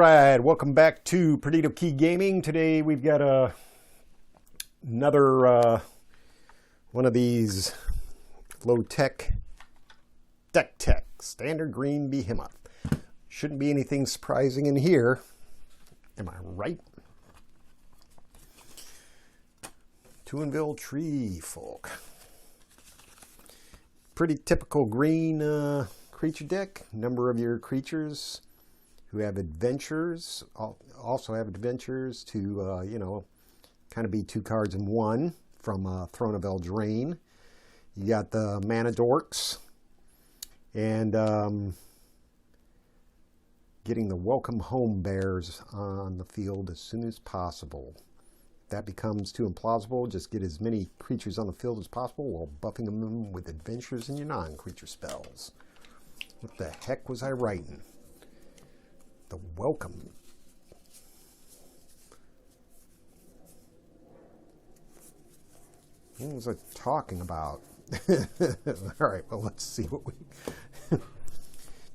right, welcome back to Perdido Key Gaming. Today we've got another one of these low-tech deck tech, standard green Behemoth. Shouldn't be anything surprising in here, am I right? Tuinville Tree Folk. Pretty typical green creature deck. Number of your creatures who have adventures, also have adventures to, kind of be 2 cards in 1 from Throne of Eldraine. You got the Mana Dorks, and getting the Welcome Home Bears on the field as soon as possible. If that becomes too implausible, just get as many creatures on the field as possible while buffing them with adventures and your non-creature spells. What the heck was I writing? The welcome. What was I talking about? All right, well, let's see what we...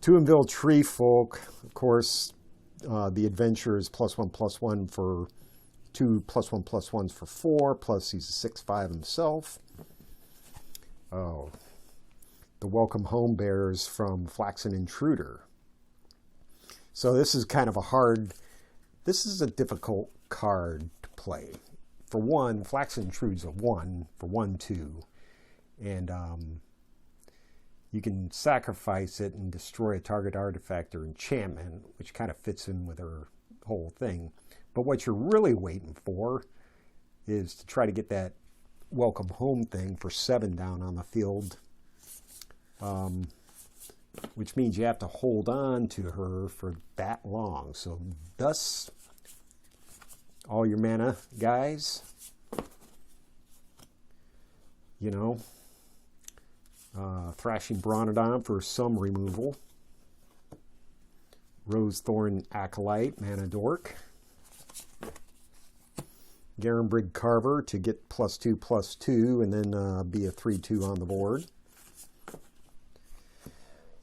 Tuinville Tree Folk, of course, the adventure is +1/+1 for 2 +1/+1s for 4, plus he's a 6/5 himself. Oh, the Welcome Home Bears from Flaxen Intruder. So this is kind of this is a difficult card to play. For one, Flaxen Intrude's a 1 for 1/2. And you can sacrifice it and destroy a target artifact or enchantment, which kind of fits in with her whole thing. But what you're really waiting for is to try to get that Welcome Home thing for 7 down on the field. Which means you have to hold on to her for that long. So thus, all your mana guys, Thrashing Bronodon for some removal, Rosethorn Acolyte, Mana Dork, Garenbrig Carver to get +2/+2 and then be a 3/2 on the board.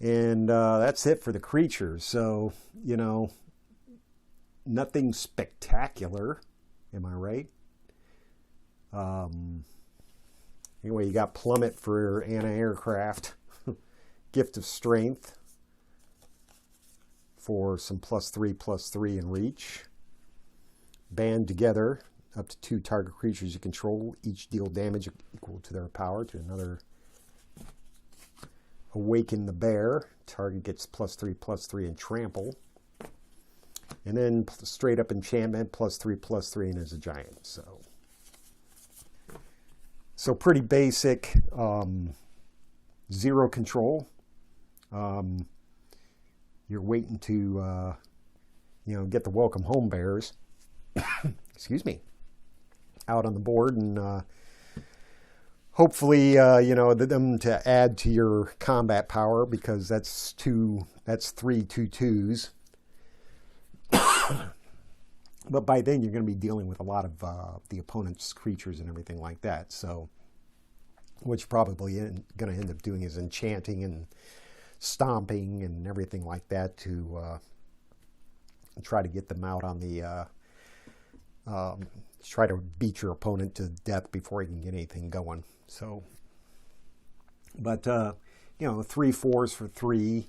And that's it for the creatures. So, nothing spectacular. Am I right? Anyway, you got Plummet for anti-aircraft. Gift of Strength for some +3/+3 in reach. Band Together. Up to 2 target creatures you control. Each deal damage equal to their power to another. Awaken the Bear. Target gets +3/+3 and trample. And then straight up enchantment, +3/+3 and is a giant. So pretty basic. 0 control. You're waiting to get the Welcome Home Bears. Excuse me. Out on the board and hopefully, them to add to your combat power, because that's 3 2/2s. But by then, you're going to be dealing with a lot of the opponent's creatures and everything like that. So what you're probably going to end up doing is enchanting and stomping and everything like that to try to get them out on the... try to beat your opponent to death before he can get anything going. So, but 3 4s for 3.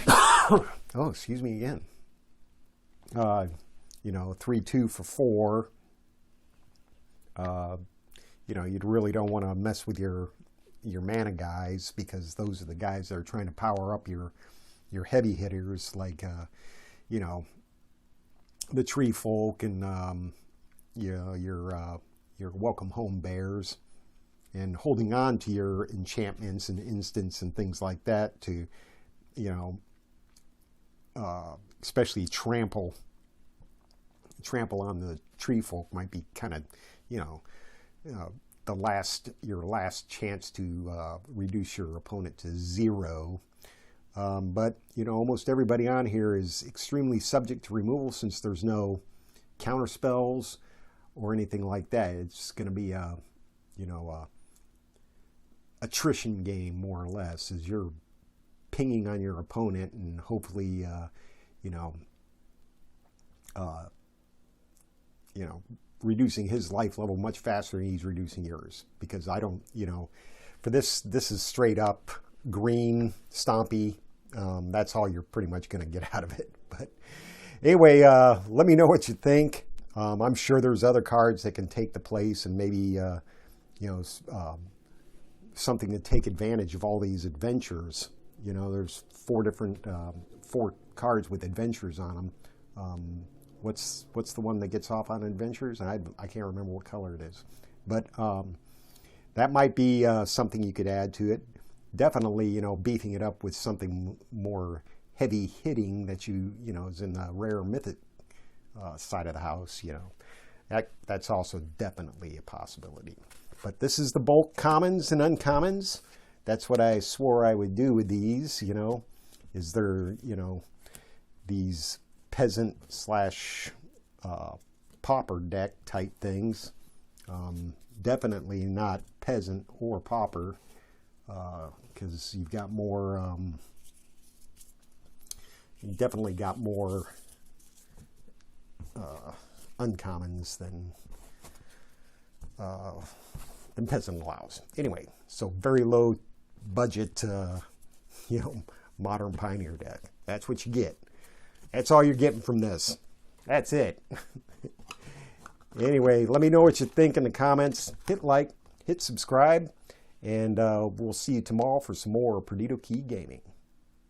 Oh, excuse me again. 3/2 for 4. You really don't want to mess with your mana guys, because those are the guys that are trying to power up your heavy hitters, like the Tree Folk and your Welcome Home Bears, and holding on to your enchantments and instants and things like that to, especially trample on the Tree Folk might be kind of, your last chance to reduce your opponent to 0. But almost everybody on here is extremely subject to removal, since there's no counter spells or anything like that. It's going to be a attrition game, more or less, as you're pinging on your opponent and hopefully you know, reducing his life level much faster than he's reducing yours. Because I don't, you know, for this is straight up green, stompy. That's all you're pretty much going to get out of it. But anyway, let me know what you think. I'm sure there's other cards that can take the place and maybe, you know, something to take advantage of all these adventures. You know, there's four cards with adventures on them. What's the one that gets off on adventures? I can't remember what color it is. But that might be something you could add to it. Definitely, you know, beefing it up with something more heavy hitting that you know, is in the rare mythic side of the house, you know. That's also definitely a possibility. But this is the bulk commons and uncommons. That's what I swore I would do with these, you know. Is there, you know, these peasant slash pauper deck type things. Definitely not peasant or pauper, because you've got more, you definitely got more uncommons than peasant allows. Anyway, so very low budget, you know, modern pioneer deck. That's what you get. That's all you're getting from this. That's it. Anyway, let me know what you think in the comments. Hit like, hit subscribe, and we'll see you tomorrow for some more Perdido Key Gaming.